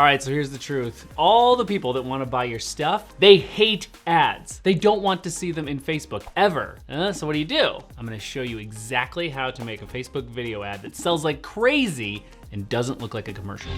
All right, so here's the truth. All the people that want to buy your stuff, they hate ads. They don't want to see them in Facebook ever. So what do? I'm gonna show you exactly how to make a Facebook video ad that sells like crazy and doesn't look like a commercial.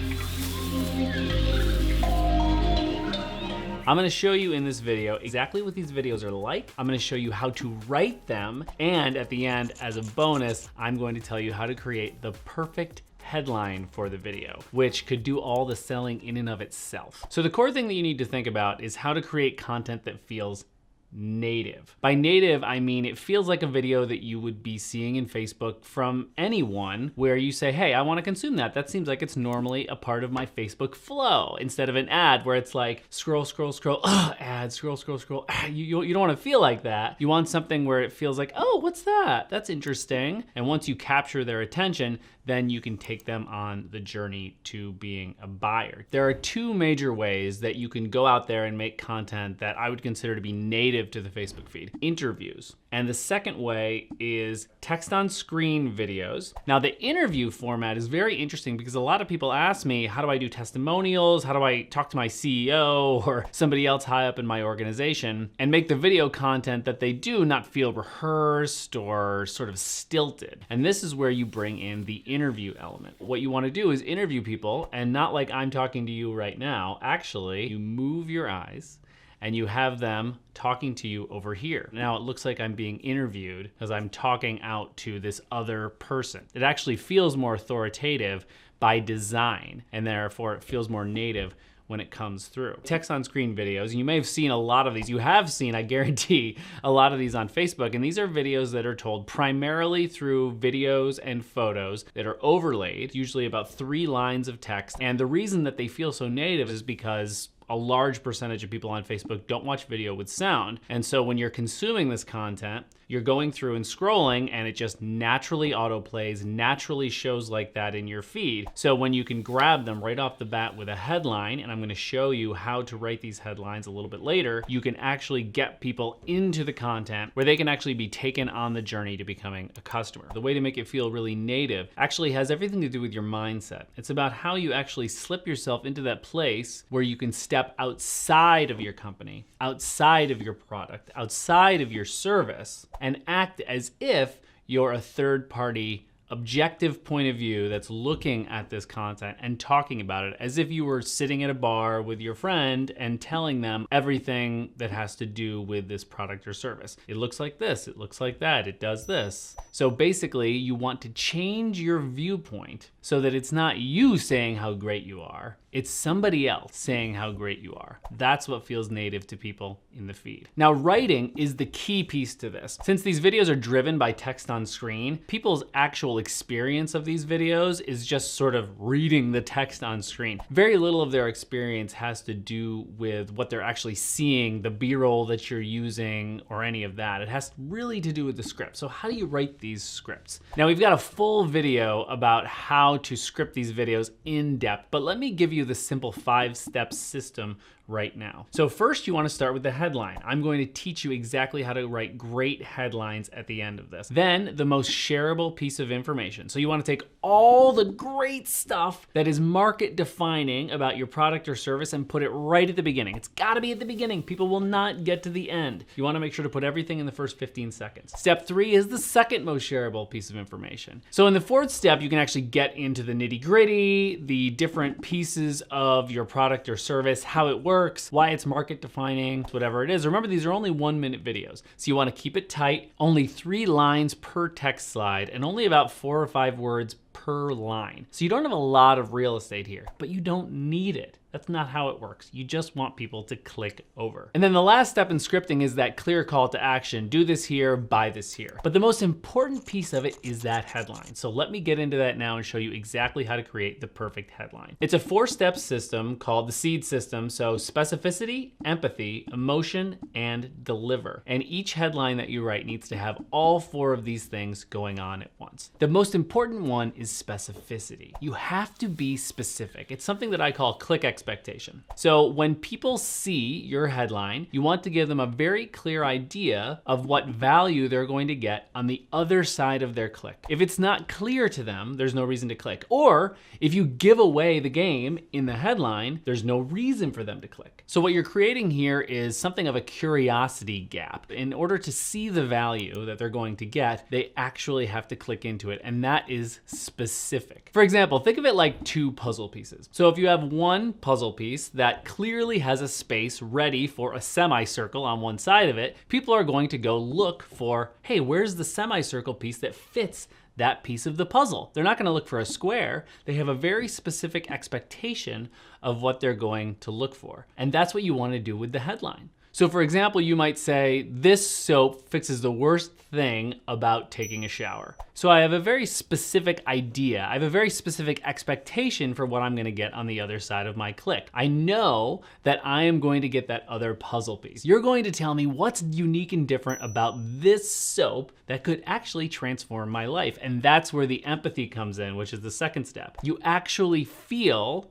I'm gonna show you in this video exactly what these videos are like. I'm gonna show you how to write them. And at the end, as a bonus, I'm going to tell you how to create the perfect headline for the video, which could do all the selling in and of itself. So the core thing that you need to think about is how to create content that feels native. By native, I mean it feels like a video that you would be seeing in Facebook from anyone, where you say, hey, I want to consume that. That seems like it's normally a part of my Facebook flow, instead of an ad where it's like scroll, scroll, scroll, ad, scroll, scroll, scroll. You don't want to feel like that. You want something where it feels like, oh, what's that? That's interesting. And once you capture their attention, then you can take them on the journey to being a buyer. There are two major ways that you can go out there and make content that I would consider to be native to the Facebook feed. Interviews. And the second way is text on screen videos. Now the interview format is very interesting because a lot of people ask me, how do I do testimonials? How do I talk to my CEO or somebody else high up in my organization and make the video content that they do not feel rehearsed or sort of stilted? And this is where you bring in the interview element. What you want to do is interview people, and not like I'm talking to you right now. Actually, you move your eyes and you have them talking to you over here. Now it looks like I'm being interviewed because I'm talking out to this other person. It actually feels more authoritative by design, and therefore it feels more native when it comes through. Text on screen videos, and you may have seen a lot of these. You have seen, I guarantee, a lot of these on Facebook, and these are videos that are told primarily through videos and photos that are overlaid, usually about 3 lines of text. And the reason that they feel so native is because a large percentage of people on Facebook don't watch video with sound. And so when you're consuming this content, you're going through and scrolling, and it just naturally autoplays, naturally shows like that in your feed. So when you can grab them right off the bat with a headline, and I'm gonna show you how to write these headlines a little bit later, you can actually get people into the content where they can actually be taken on the journey to becoming a customer. The way to make it feel really native actually has everything to do with your mindset. It's about how you actually slip yourself into that place where you can step outside of your company, outside of your product, outside of your service, and act as if you're a third-party objective point of view that's looking at this content and talking about it as if you were sitting at a bar with your friend and telling them everything that has to do with this product or service. It looks like this, it looks like that, it does this. So basically, you want to change your viewpoint so that it's not you saying how great you are, it's somebody else saying how great you are. That's what feels native to people in the feed. Now, writing is the key piece to this. Since these videos are driven by text on screen, people's actual experience of these videos is just sort of reading the text on screen. Very little of their experience has to do with what they're actually seeing, the B-roll that you're using, or any of that. It has really to do with the script. So how do you write these scripts? Now, we've got a full video about how to script these videos in depth, but let me give you the simple 5-step system right now. So first, you want to start with the headline. I'm going to teach you exactly how to write great headlines at the end of this. Then the most shareable piece of information. So you want to take all the great stuff that is market defining about your product or service and put it right at the beginning. It's got to be at the beginning. People will not get to the end. You want to make sure to put everything in the first 15 seconds. Step 3 is the second most shareable piece of information. So in the 4th step, you can actually get into the nitty-gritty, the different pieces of your product or service, how it works, why it's market defining, whatever it is. Remember, these are only 1-minute videos. So you want to keep it tight, only 3 lines per text slide, and only about 4 or 5 words per line. So you don't have a lot of real estate here, but you don't need it. That's not how it works. You just want people to click over. And then the last step in scripting is that clear call to action. Do this here, buy this here. But the most important piece of it is that headline. So let me get into that now and show you exactly how to create the perfect headline. It's a 4-step system called the SEED system. So specificity, empathy, emotion, and deliver. And each headline that you write needs to have all 4 of these things going on at once. The most important one is specificity. You have to be specific. It's something that I call click expectation. So when people see your headline, you want to give them a very clear idea of what value they're going to get on the other side of their click. If it's not clear to them, there's no reason to click. Or if you give away the game in the headline, there's no reason for them to click. So what you're creating here is something of a curiosity gap. In order to see the value that they're going to get, they actually have to click into it, and that is specific. For example, think of it like two puzzle pieces. So if you have one puzzle piece that clearly has a space ready for a semicircle on one side of it, people are going to go look for, hey, where's the semicircle piece that fits that piece of the puzzle? They're not going to look for a square. They have a very specific expectation of what they're going to look for. And that's what you want to do with the headline. So for example, you might say, this soap fixes the worst thing about taking a shower. So I have a very specific idea. I have a very specific expectation for what I'm gonna get on the other side of my click. I know that I am going to get that other puzzle piece. You're going to tell me what's unique and different about this soap that could actually transform my life. And that's where the empathy comes in, which is the second step. You actually feel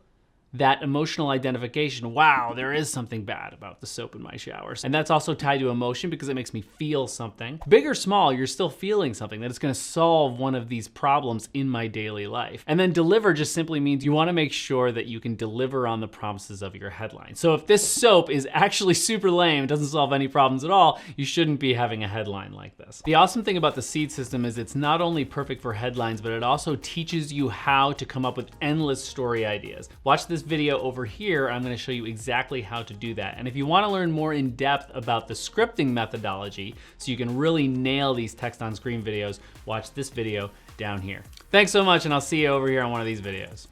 that emotional identification. Wow, there is something bad about the soap in my showers. And that's also tied to emotion because it makes me feel something. Big or small, you're still feeling something that is gonna solve one of these problems in my daily life. And then deliver just simply means you wanna make sure that you can deliver on the promises of your headline. So if this soap is actually super lame, doesn't solve any problems at all, you shouldn't be having a headline like this. The awesome thing about the Seed system is it's not only perfect for headlines, but it also teaches you how to come up with endless story ideas. Watch this video over here. I'm going to show you exactly how to do that. And if you want to learn more in depth about the scripting methodology so you can really nail these text on screen videos, watch this video down here. Thanks so much, and I'll see you over here on one of these videos.